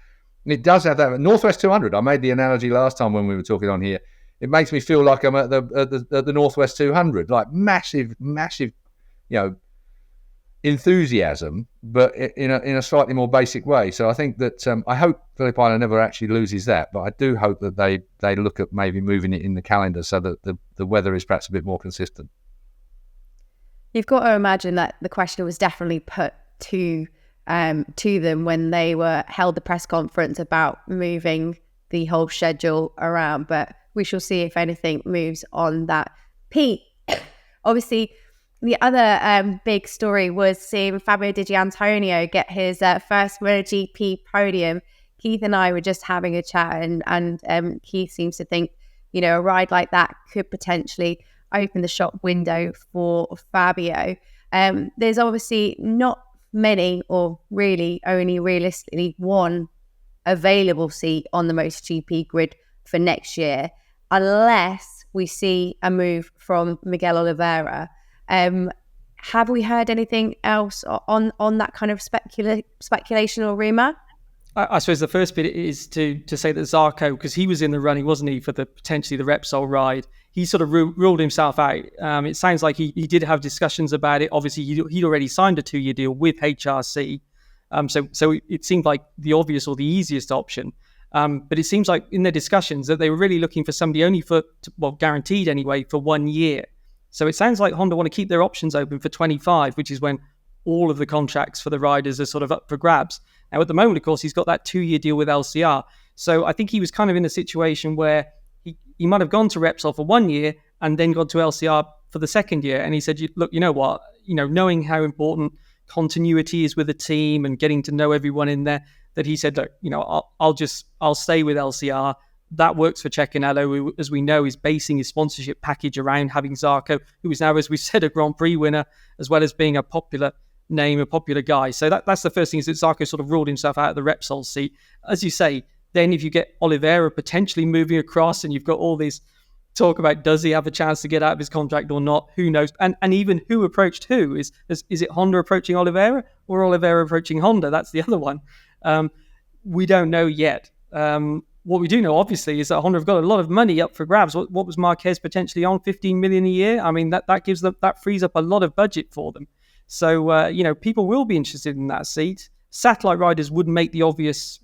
It does have that. Northwest 200, I made the analogy last time when we were talking on here. It makes me feel like I'm at the Northwest 200, like massive, enthusiasm, but in a slightly more basic way. So I think that I hope Phillip Island never actually loses that, but I do hope that they look at maybe moving it in the calendar so that the weather is perhaps a bit more consistent. You've got to imagine that the question was definitely put to them when they held the press conference about moving the whole schedule around, but we shall see if anything moves on that. Pete, obviously, the other big story was seeing Fabio Diggia get his first MotoGP podium. Keith and I were just having a chat, and Keith seems to think, a ride like that could potentially open the shop window for Fabio. There's obviously not many, or really only realistically one available seat on the MotoGP grid for next year, unless we see a move from Miguel Oliveira. Have we heard anything else on that kind of speculation or rumour? I suppose the first bit is to say that Zarco, because he was in the running, wasn't he, for potentially the Repsol ride, he sort of ruled himself out. It sounds like he did have discussions about it. Obviously, he'd already signed a 2-year deal with HRC. So it seemed like the obvious or the easiest option. But it seems like in their discussions that they were really looking for somebody only guaranteed anyway, for 1 year. So it sounds like Honda want to keep their options open for 25, which is when all of the contracts for the riders are sort of up for grabs. Now, at the moment, of course, he's got that 2-year deal with LCR. So I think he was kind of in a situation where he might have gone to Repsol for 1 year and then gone to LCR for the second year. And he said, look, you know what, knowing how important continuity is with a team and getting to know everyone in there, that he said, look, I'll stay with LCR. That works for Cecchinello, who, as we know, is basing his sponsorship package around having Zarco, who is now, as we said, a Grand Prix winner, as well as being a popular name, a popular guy. So that's the first thing, is that Zarco sort of ruled himself out of the Repsol seat. As you say, then if you get Oliveira potentially moving across, and you've got all this talk about, does he have a chance to get out of his contract or not? Who knows? And even who approached who? Is it Honda approaching Oliveira or Oliveira approaching Honda? That's the other one. We don't know yet. What we do know, obviously, is that Honda have got a lot of money up for grabs. What was Marquez potentially on? 15 million a year? I mean, that frees up a lot of budget for them. So, people will be interested in that seat. Satellite riders would make the obvious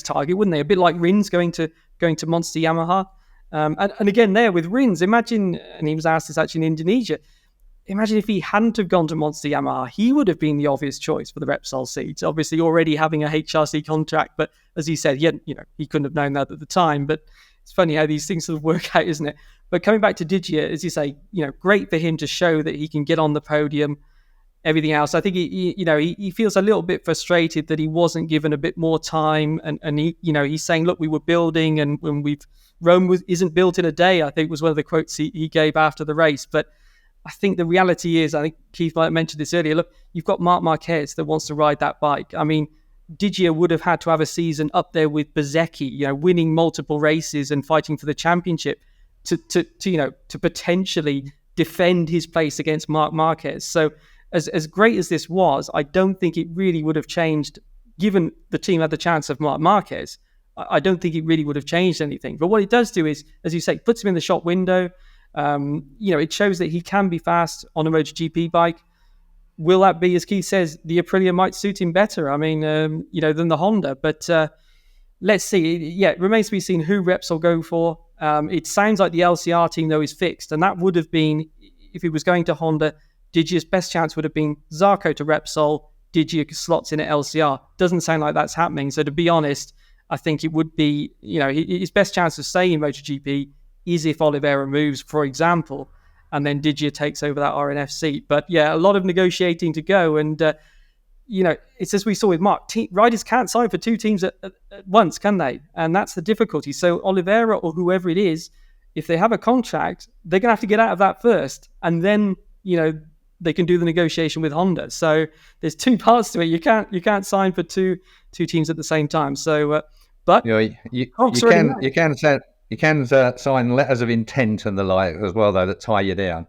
target, wouldn't they? A bit like Rins going to Monster Yamaha. And again, there with Rins, imagine, and he was asked this actually in Indonesia, imagine if he hadn't have gone to Monster Yamaha, he would have been the obvious choice for the Repsol seat. Obviously, already having a HRC contract, but as he said, he couldn't have known that at the time. But it's funny how these things sort of work out, isn't it? But coming back to Diggia, as you say, great for him to show that he can get on the podium. Everything else, I think he feels a little bit frustrated that he wasn't given a bit more time, and he's saying, look, we were building, and when Rome isn't built in a day, I think was one of the quotes he gave after the race. But I think the reality is, I think Keith might have mentioned this earlier, look, you've got Marc Marquez that wants to ride that bike. I mean, Diggia would have had to have a season up there with Bezzecchi, winning multiple races and fighting for the championship to potentially defend his place against Marc Marquez. So as great as this was, I don't think it really would have changed, given the team had the chance of Marc Marquez. I don't think it really would have changed anything. But what it does do is, as you say, puts him in the shop window. It shows that he can be fast on a MotoGP bike. Will that be, as Keith says, the Aprilia might suit him better? I mean, than the Honda. But let's see. Yeah, it remains to be seen who Repsol go for. It sounds like the LCR team, though, is fixed. And that would have been, if he was going to Honda, Diggia's best chance would have been Zarco to Repsol, Diggia slots in at LCR. Doesn't sound like that's happening. So to be honest, I think it would be, his best chance of staying in MotoGP is if Oliveira moves, for example, and then Diggia takes over that RNF seat. But yeah, a lot of negotiating to go. And, it's as we saw with Marc, riders can't sign for two teams at once, can they? And that's the difficulty. So Oliveira or whoever it is, if they have a contract, they're going to have to get out of that first. And then, they can do the negotiation with Honda. So there's two parts to it. You can't sign for two teams at the same time. So, but you can sign letters of intent and the like as well, though, that tie you down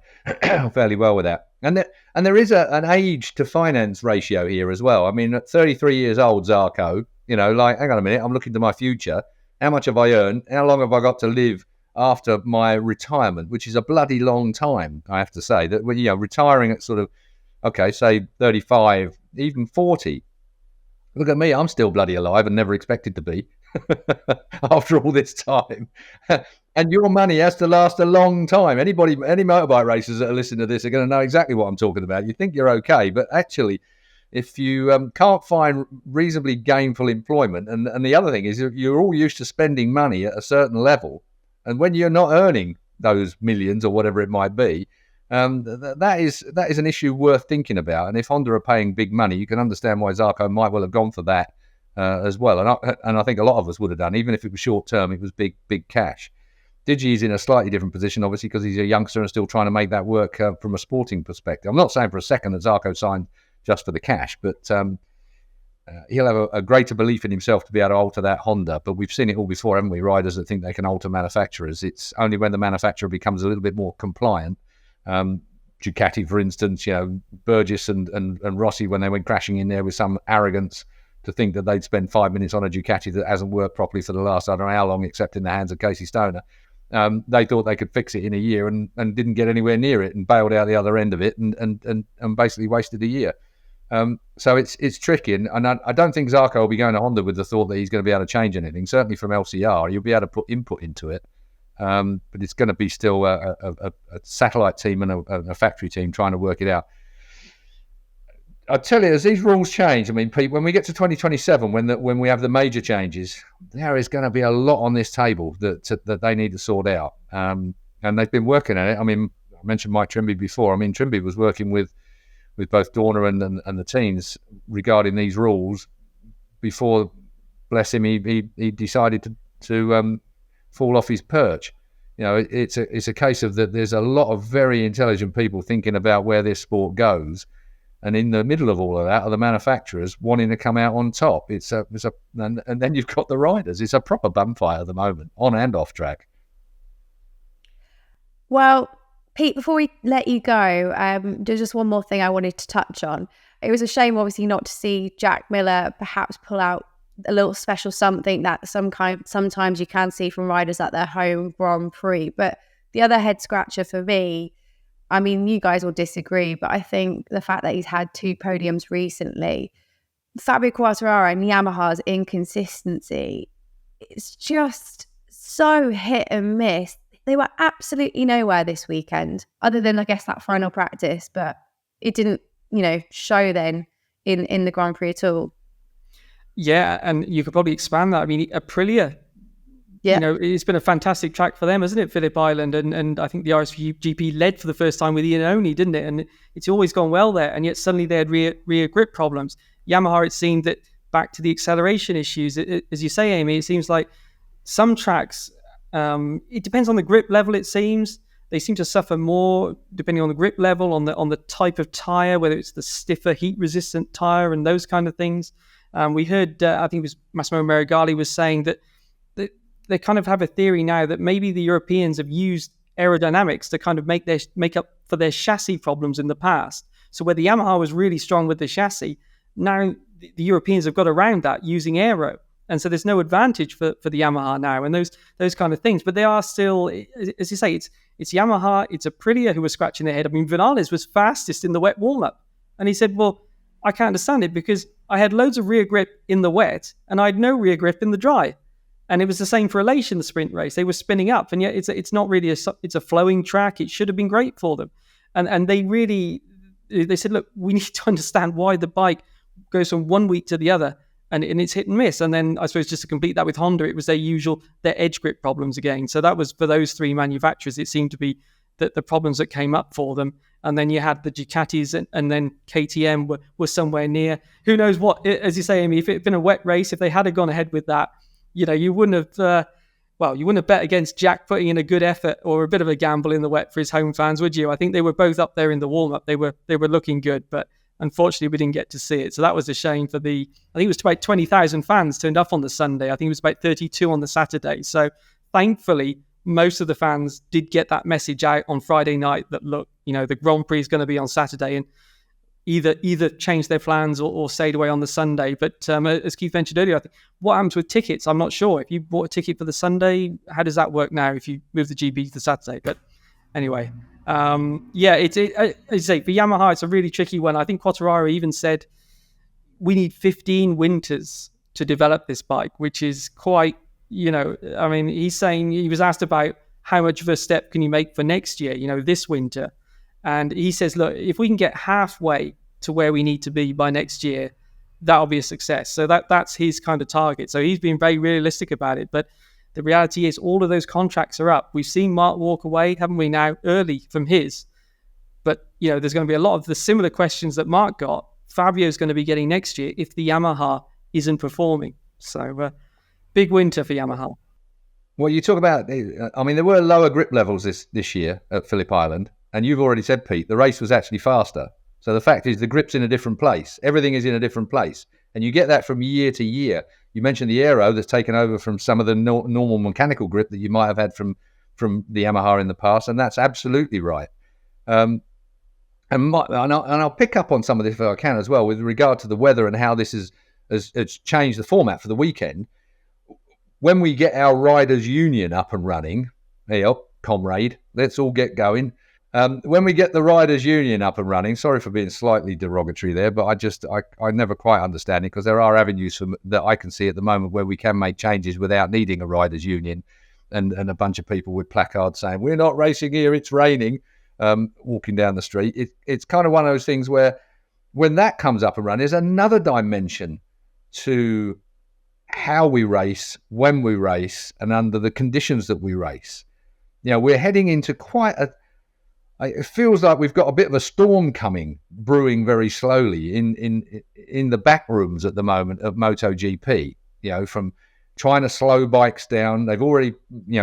fairly well with that. And there is an age to finance ratio here as well. I mean, at 33 years old, Zarco, hang on a minute, I'm looking to my future. How much have I earned? How long have I got to live after my retirement, which is a bloody long time, I have to say. That retiring at sort of, say 35, even 40. Look at me, I'm still bloody alive and never expected to be after all this time. And your money has to last a long time. Any motorbike racers that are listening to this are going to know exactly what I'm talking about. You think you're okay, but actually, if you can't find reasonably gainful employment, and the other thing is you're all used to spending money at a certain level, and when you're not earning those millions or whatever it might be, that is an issue worth thinking about. And if Honda are paying big money, you can understand why Zarco might well have gone for that as well. And I think a lot of us would have done, even if it was short term. It was big cash. Digi's in a slightly different position, obviously, because he's a youngster and still trying to make that work from a sporting perspective. I'm not saying for a second that Zarco signed just for the cash, but he'll have a greater belief in himself to be able to alter that Honda. But we've seen it all before, haven't we? Riders that think they can alter manufacturers. It's only when the manufacturer becomes a little bit more compliant. Ducati, for instance, Burgess and Rossi, when they went crashing in there with some arrogance to think that they'd spend 5 minutes on a Ducati that hasn't worked properly for the last, I don't know how long, except in the hands of Casey Stoner. They thought they could fix it in a year and didn't get anywhere near it and bailed out the other end of it and basically wasted a year. So it's tricky, and I don't think Zarco will be going to Honda with the thought that he's going to be able to change anything. Certainly from LCR, you'll be able to put input into it, but it's going to be still a satellite team and a factory team trying to work it out. I tell you, as these rules change, I mean, Pete, when we get to 2027, when we have the major changes, there is going to be a lot on this table that they need to sort out, and they've been working on it. I mean, I mentioned Mike Trimby before. I mean, Trimby was working with both Dorna and the teams regarding these rules before, bless him, he decided to fall off his perch. It's a case of that. There's a lot of very intelligent people thinking about where this sport goes, and in the middle of all of that are the manufacturers wanting to come out on top. And then you've got the riders. It's a proper bumfire at the moment, on and off track. Well, Pete, before we let you go, there's just one more thing I wanted to touch on. It was a shame, obviously, not to see Jack Miller perhaps pull out a little special something that sometimes you can see from riders at their home Grand Prix. But the other head scratcher for me, I mean, you guys will disagree, but I think the fact that he's had 2 podiums recently, Fabio Quartararo and Yamaha's inconsistency, it's just so hit and miss. They were absolutely nowhere this weekend, other than, I guess, that final practice, but it didn't, show then in the Grand Prix at all. Yeah, and you could probably expand that. I mean, Aprilia, it's been a fantastic track for them, hasn't it, Phillip Island? And I think the RSGP led for the first time with Iannone, didn't it? And it's always gone well there, and yet suddenly they had rear grip problems. Yamaha, it seemed that back to the acceleration issues, as you say, Amy, it seems like some tracks, it depends on the grip level, it seems. They seem to suffer more depending on the grip level, on the type of tyre, whether it's the stiffer, heat-resistant tyre and those kind of things. We heard, I think it was Massimo Meregali was saying that they kind of have a theory now that maybe the Europeans have used aerodynamics to kind of make up for their chassis problems in the past. So where the Yamaha was really strong with the chassis, now the Europeans have got around that using aero. And so there's no advantage for the Yamaha now and those kind of things. But they are still, as you say, it's Yamaha, it's Aprilia who was scratching their head. I mean, Vinales was fastest in the wet warm-up. And he said, well, I can't understand it because I had loads of rear grip in the wet and I had no rear grip in the dry. And it was the same for Aleix in the sprint race. They were spinning up, and yet it's not really it's a flowing track. It should have been great for them. And they said, look, we need to understand why the bike goes from one week to the other, and it's hit and miss. And then I suppose just to complete that with Honda, it was their edge grip problems again. So that was for those three manufacturers. It seemed to be the problems that came up for them. And then you had the Ducatis and then KTM were somewhere near. Who knows what, as you say, Amy, if it had been a wet race, if they had gone ahead with that, you wouldn't have, you wouldn't have bet against Jack putting in a good effort or a bit of a gamble in the wet for his home fans, would you? I think they were both up there in the warm-up. They were looking good, but unfortunately we didn't get to see it. So that was a shame I think it was about 20,000 fans turned up on the Sunday. I think it was about 32 on the Saturday. So thankfully, most of the fans did get that message out on Friday night that, look, the Grand Prix is going to be on Saturday, and either change their plans or stayed away on the Sunday. But as Keith mentioned earlier, I think what happens with tickets, I'm not sure. If you bought a ticket for the Sunday, how does that work now if you move the GB to the Saturday? But anyway, as you say, for Yamaha, it's a really tricky one. I think Quartararo even said we need 15 winters to develop this bike, which is quite, he's saying, he was asked about how much of a step can you make for next year, this winter. And he says, look, if we can get halfway to where we need to be by next year, that'll be a success. So that's his kind of target. So he's been very realistic about it. But the reality is all of those contracts are up. We've seen Mark walk away, haven't we now, early from his. But, there's going to be a lot of the similar questions that Mark got. Fabio's going to be getting next year if the Yamaha isn't performing. So big winter for Yamaha. Well, you talk about, there were lower grip levels this year at Phillip Island. And you've already said, Pete, the race was actually faster. So the fact is the grip's in a different place. Everything is in a different place. And you get that from year to year. You mentioned the aero that's taken over from some of the normal mechanical grip that you might have had from the Yamaha in the past. And that's absolutely right. And I'll pick up on some of this if I can as well with regard to the weather and how this has changed the format for the weekend. When we get our riders' union up and running, comrade, let's all get going. When we get the Riders' Union up and running, sorry for being slightly derogatory there, but I never quite understand it because there are avenues that I can see at the moment where we can make changes without needing a Riders' Union and a bunch of people with placards saying, we're not racing here, it's raining, walking down the street. It's kind of one of those things where when that comes up and running, there's another dimension to how we race, when we race, and under the conditions that we race. We're heading into it feels like we've got a bit of a storm brewing very slowly in the back rooms at the moment of MotoGP. From trying to slow bikes down, they've already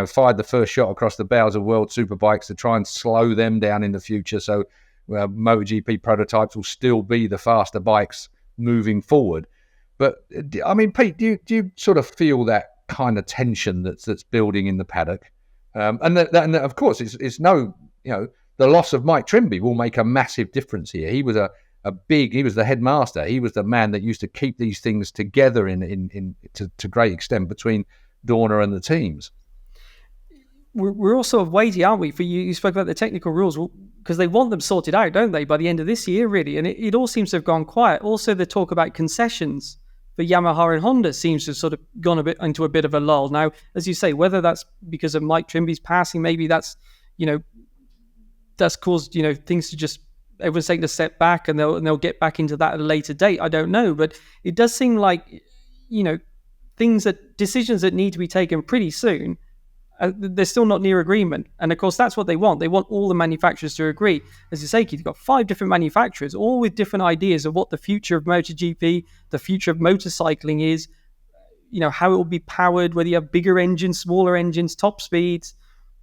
fired the first shot across the bows of World Superbikes to try and slow them down in the future. So MotoGP prototypes will still be the faster bikes moving forward. But Pete, do you sort of feel that kind of tension that's building in the paddock? And of course, it's no the loss of Mike Trimby will make a massive difference here. He was he was the headmaster. He was the man that used to keep these things together to great extent between Dorna and the teams. We're all sort of waiting, aren't we? For you spoke about the technical rules because they want them sorted out, don't they, by the end of this year, really? And it all seems to have gone quiet. Also, the talk about concessions but Yamaha and Honda seems to have sort of gone into a bit of a lull. Now, as you say, whether that's because of Mike Trimby's passing, maybe that's, that's caused, things to just, everyone's taking a step back and they'll get back into that at a later date. I don't know, but it does seem like, decisions that need to be taken pretty soon, they're still not near agreement. And of course, that's what they want. They want all the manufacturers to agree. As you say, Keith, you've got 5 different manufacturers, all with different ideas of what the future of MotoGP, the future of motorcycling is, how it will be powered, whether you have bigger engines, smaller engines, top speeds.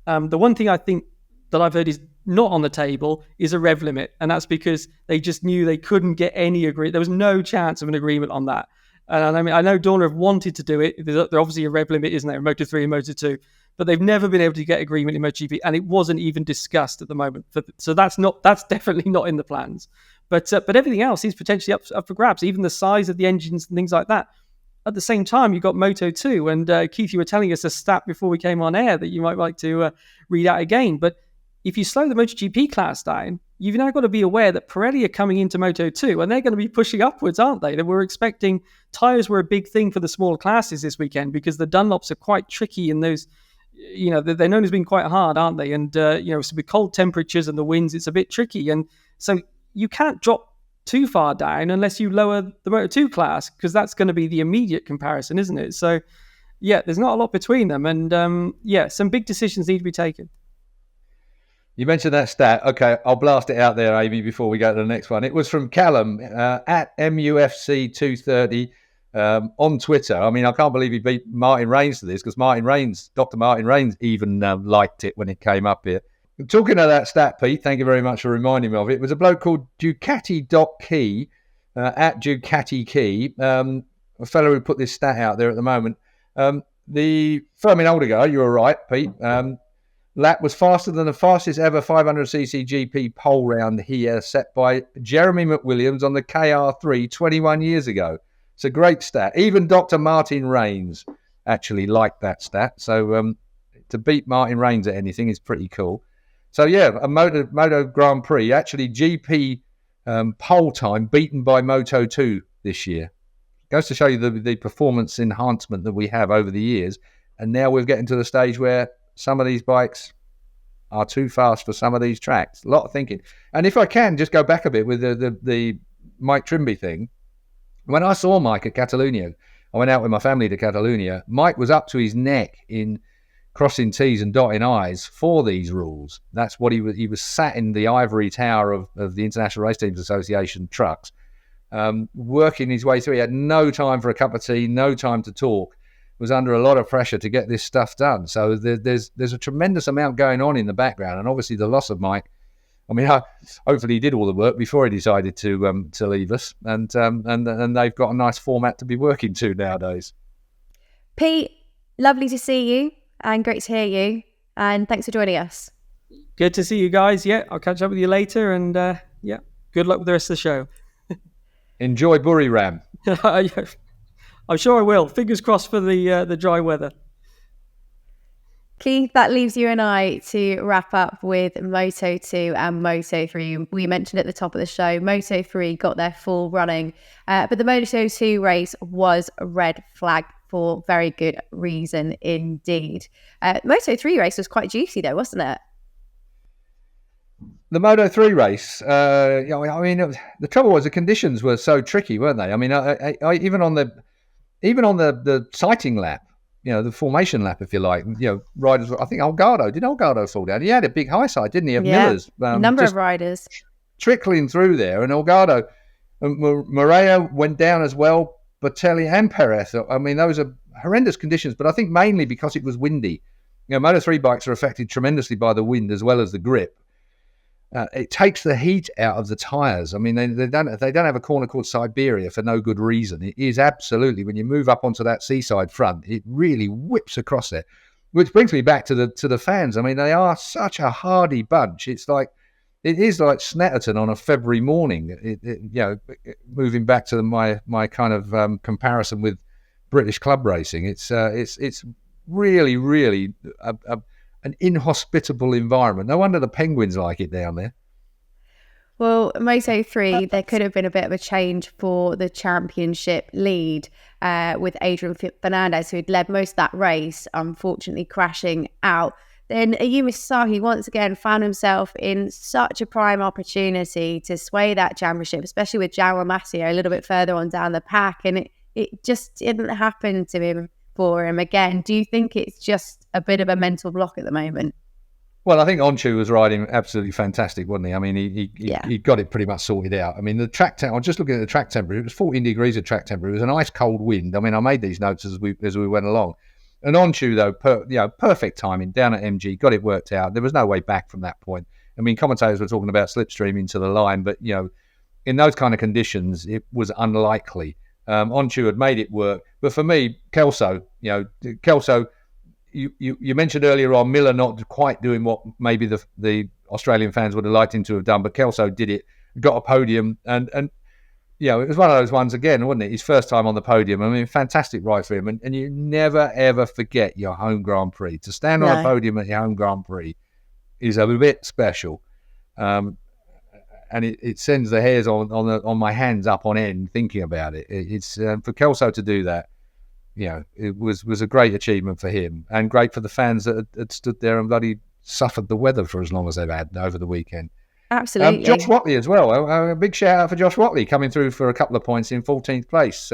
The one thing I think that I've heard is not on the table is a rev limit. And that's because they just knew they couldn't get any agreement. There was no chance of an agreement on that. And I mean, I know Dorna have wanted to do it. There's obviously a rev limit, isn't there, in Moto3 and Moto2, but they've never been able to get agreement in MotoGP, and it wasn't even discussed at the moment. So that's definitely not in the plans. But everything else is potentially up for grabs, even the size of the engines and things like that. At the same time, you've got Moto2, and Keith, you were telling us a stat before we came on air that you might like to read out again. But if you slow the MotoGP class down, you've now got to be aware that Pirelli are coming into Moto2, and they're going to be pushing upwards, aren't they? That we're expecting tyres were a big thing for the smaller classes this weekend because the Dunlops are quite tricky in those. They're known as being quite hard, aren't they? And so with cold temperatures and the winds, it's a bit tricky. And so you can't drop too far down unless you lower the Moto2 class, because that's going to be the immediate comparison, isn't it? So yeah, there's not a lot between them, and some big decisions need to be taken. You mentioned that stat. Okay, I'll blast it out there, Amy, before we go to the next one. It was from Callum at MUFC230 on Twitter. I mean, I can't believe he beat Martin Rains to this, because Dr. Martin Rains even liked it when it came up here. Talking of that stat, Pete, thank you very much for reminding me of it. It was a bloke called Ducati.Key, at Ducati Key, a fellow who put this stat out there at the moment. The Fermin Oldegar, you were right, Pete, lap was faster than the fastest ever 500cc GP pole round here, set by Jeremy McWilliams on the KR3 21 years ago. It's a great stat. Even Dr. Martin Rains actually liked that stat. So to beat Martin Rains at anything is pretty cool. So yeah, a Moto Grand Prix, actually GP pole time beaten by Moto2 this year. Goes to show you the performance enhancement that we have over the years. And now we're getting to the stage where some of these bikes are too fast for some of these tracks. A lot of thinking. And if I can just go back a bit with the Mike Trimby thing. When I saw Mike at Catalunya, I went out with my family to Catalunya. Mike was up to his neck in crossing T's and dotting I's for these rules. That's what he was sat in the ivory tower of the International Race Teams Association trucks, working his way through. He had no time for a cup of tea, no time to talk. Was under a lot of pressure to get this stuff done. So there's a tremendous amount going on in the background, and obviously the loss of Mike. I mean, hopefully he did all the work before he decided to leave us, and they've got a nice format to be working to nowadays. Pete, lovely to see you, and great to hear you, and thanks for joining us. Good to see you guys. Yeah, I'll catch up with you later, and good luck with the rest of the show. Enjoy Buriram. I'm sure I will. Fingers crossed for the dry weather. Keith, that leaves you and I to wrap up with Moto2 and Moto3. We mentioned at the top of the show, Moto3 got their full running, but the Moto2 race was red flagged for very good reason indeed. Moto3 race was quite juicy though, wasn't it? The Moto3 race, I mean, the trouble was the conditions were so tricky, weren't they? I mean, even on the sighting lap, the formation lap, if you like, riders. I think did Olgado fall down? He had a big high side, didn't he? At Miller's, number of riders trickling through there, and Olgado, Morea went down as well. Botelli and Perez. I mean, those are horrendous conditions, but I think mainly because it was windy. Moto3 bikes are affected tremendously by the wind as well as the grip. It takes the heat out of the tyres. I mean, they don't have a corner called Siberia for no good reason. It is absolutely, when you move up onto that seaside front, it really whips across there. Which brings me back to the fans. I mean, they are such a hardy bunch. It is like Snetterton on a February morning. Moving back to my kind of comparison with British club racing, it's really, really an inhospitable environment. No wonder the Penguins like it down there. Well, Moto3, there could have been a bit of a change for the championship lead with Adrian Fernandez, who had led most of that race, unfortunately crashing out. Then Ayumu Sasaki once again found himself in such a prime opportunity to sway that championship, especially with João Massio a little bit further on down the pack, and it just didn't happen to him for him again. Do you think it's just a bit of a mental block at the moment? Well, I think Onchu was riding absolutely fantastic, wasn't he? I mean, he got it pretty much sorted out. I mean, the track I was just looking at the track temperature. It was 14 degrees of track temperature. It was an ice cold wind. I mean, I made these notes as we went along. And Onchu, though, perfect timing down at MG, got it worked out. There was no way back from that point. I mean, commentators were talking about slipstreaming to the line, but in those kind of conditions, it was unlikely. Onchu had made it work, but for me, Kelso, you mentioned earlier on Miller not quite doing what maybe the Australian fans would have liked him to have done, but Kelso did it, got a podium, and it was one of those ones again, wasn't it? His first time on the podium. I mean, fantastic ride for him, and you never ever forget your home Grand Prix. To stand on a podium at your home Grand Prix is a bit special, and it sends the hairs on my hands up on end thinking about it. It's for Kelso to do that. It was a great achievement for him, and great for the fans that had stood there and bloody suffered the weather for as long as they've had over the weekend. Absolutely. Josh Whatley as well. A big shout out for Josh Whatley coming through for a couple of points in 14th place.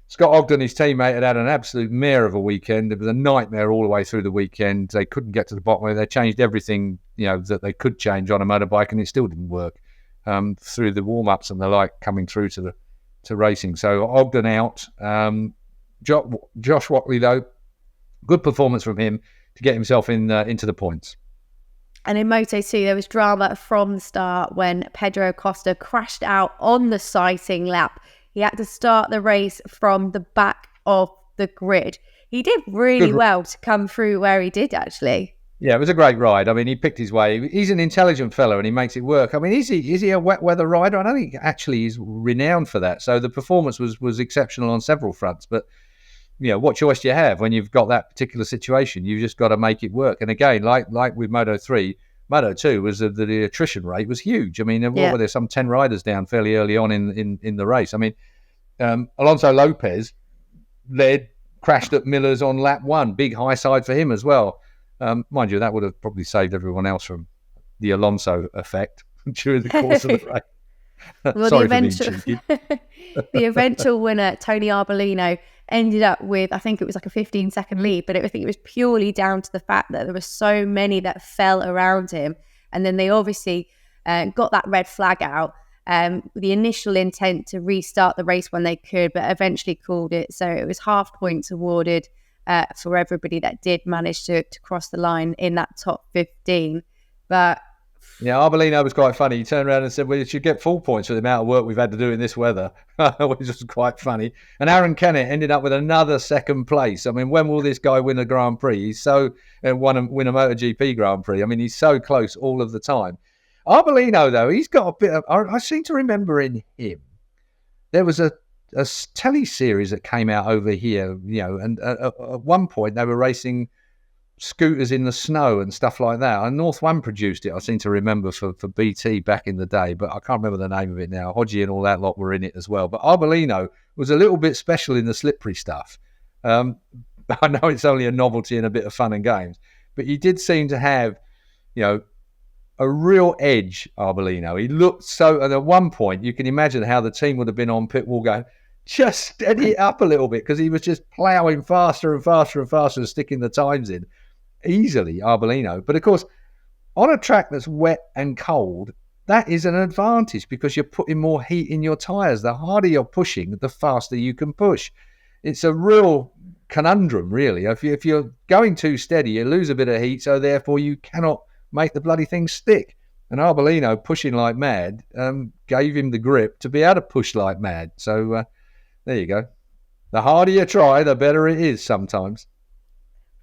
Scott Ogden, his teammate, had an absolute mare of a weekend. It was a nightmare all the way through the weekend. They couldn't get to the bottom. They changed everything that they could change on a motorbike, and it still didn't work through the warm-ups and the like coming through to racing. So Ogden out. Josh Whatley, though, good performance from him to get himself into the points. And in Moto2, there was drama from the start when Pedro Costa crashed out on the sighting lap. He had to start the race from the back of the grid. He did really well to come through where he did, actually. Yeah, it was a great ride. I mean, he picked his way. He's an intelligent fellow and he makes it work. I mean, is he a wet weather rider? I don't think actually he's renowned for that. So the performance was exceptional on several fronts. But what choice do you have when you've got that particular situation? You've just got to make it work. And again, like with Moto3, Moto2 was the attrition rate was huge. I mean, what were there? Some 10 riders down fairly early on in the race. I mean, Alonso Lopez crashed at Miller's on lap 1. Big high side for him as well. Mind you, that would have probably saved everyone else from the Alonso effect during the course of the race. Well, Sorry the eventual winner, Tony Arbolino, ended up with, I think it was like a 15-second lead, but I think it was purely down to the fact that there were so many that fell around him. And then they obviously got that red flag out, the initial intent to restart the race when they could, but eventually called it. So it was half points awarded for everybody that did manage to cross the line in that top 15. But yeah, Arbolino was quite funny. He turned around and said, well, you should get full points for the amount of work we've had to do in this weather, which was quite funny. And Aaron Kennett ended up with another second place. I mean, when will this guy win a Grand Prix? He's so win a MotoGP Grand Prix. I mean, he's so close all of the time. Arbolino, though, he's got a bit of... I seem to remember in him, there was a telly series that came out over here, and at one point they were racing scooters in the snow and stuff like that. And North One produced it, I seem to remember, for BT back in the day, but I can't remember the name of it now. Hodgie and all that lot were in it as well. But Arbolino was a little bit special in the slippery stuff. I know it's only a novelty and a bit of fun and games, but he did seem to have, a real edge, Arbolino. He looked so, and at one point, you can imagine how the team would have been on pit wall going, just steady it up a little bit, because he was just ploughing faster and faster and faster and sticking the times in. Easily, Arbolino. But of course, on a track that's wet and cold, that is an advantage because you're putting more heat in your tyres. The harder you're pushing, the faster you can push. It's a real conundrum, really. If you're going too steady, you lose a bit of heat, so therefore you cannot make the bloody thing stick. And Arbolino, pushing like mad, gave him the grip to be able to push like mad. So there you go. The harder you try, the better it is sometimes.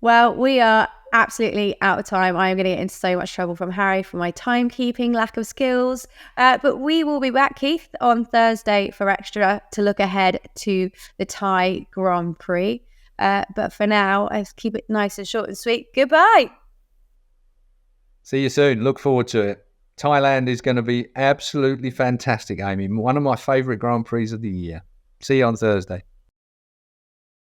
Well, we are absolutely out of time. I am going to get into so much trouble from Harry for my timekeeping, lack of skills. But we will be back, Keith, on Thursday for Extra to look ahead to the Thai Grand Prix. But for now, let's keep it nice and short and sweet. Goodbye. See you soon. Look forward to it. Thailand is going to be absolutely fantastic, Amy. One of my favourite Grand Prix of the year. See you on Thursday.